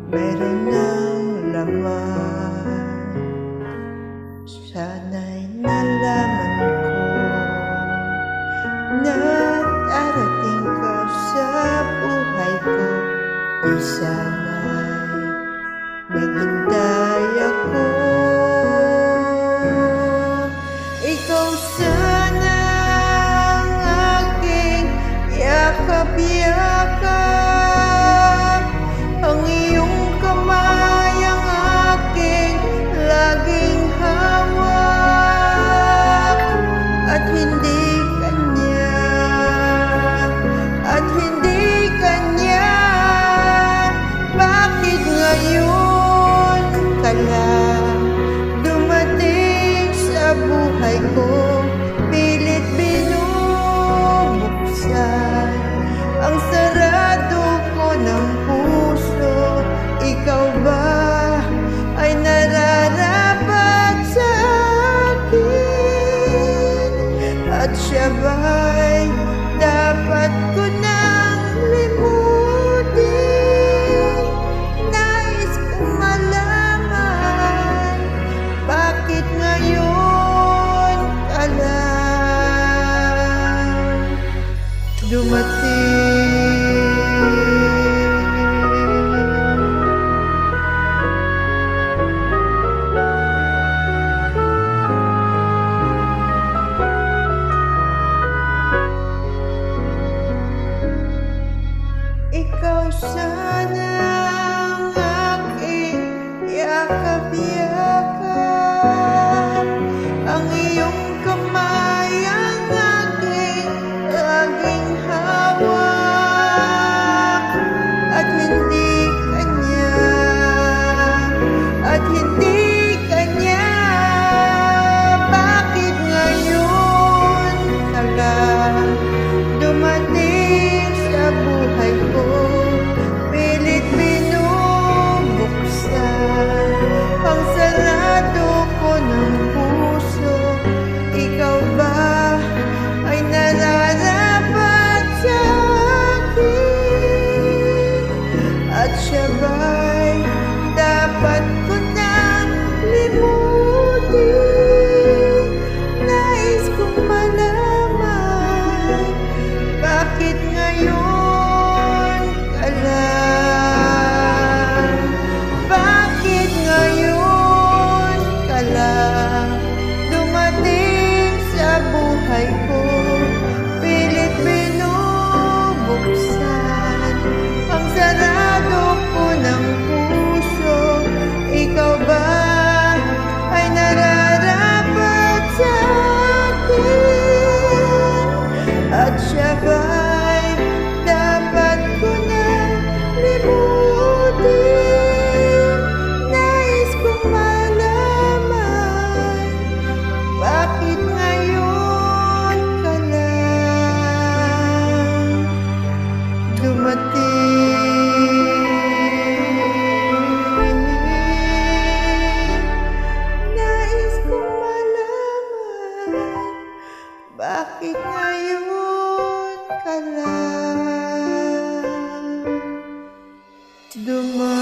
meron ng laman. Sana'y nalaman ko na darating ka sa buhay ko. Di sana'y naghintay ako. Ikaw sana ang aking yakap-yakap, ang iyong kamay ang aking laging hawak. At hindi kanya, at hindi kanya. Bakit ngayon ka lang dumating sa buhay ko? Pilit binubuksan ang sarado ko ng puso. Ikaw ba ay nararapat sa akin? At siya ba'y dapat ko nang limutin? Nais kong malaman, bakit ngayon ka lang dumating? Ikaw sana ang aking yakap-yakap, ang iyong kamay ang aking laging hawak. At hindi kanya, at hindi kanya. Bakit ngayon ka lang dumating sa buhay ko? Pilit binubuksan ang sarado ko ng puso. Ikaw ba ay nararapat sa akin? At siya ba'y dapat ko nang limutin? Nais kong malaman, bakit ngayon ka lang? Bakit ngayon ka lang dumating sa buhay ko? Pilit binubuksan ang sarado ko ng puso. Ikaw ba ay nararapat sa akin? At siya ba'y dapat ko nang limutin? Nais kong malaman, bakit ngayon ka lang dumating? Nais kong malaman, bakit ngayon ka lang dumating?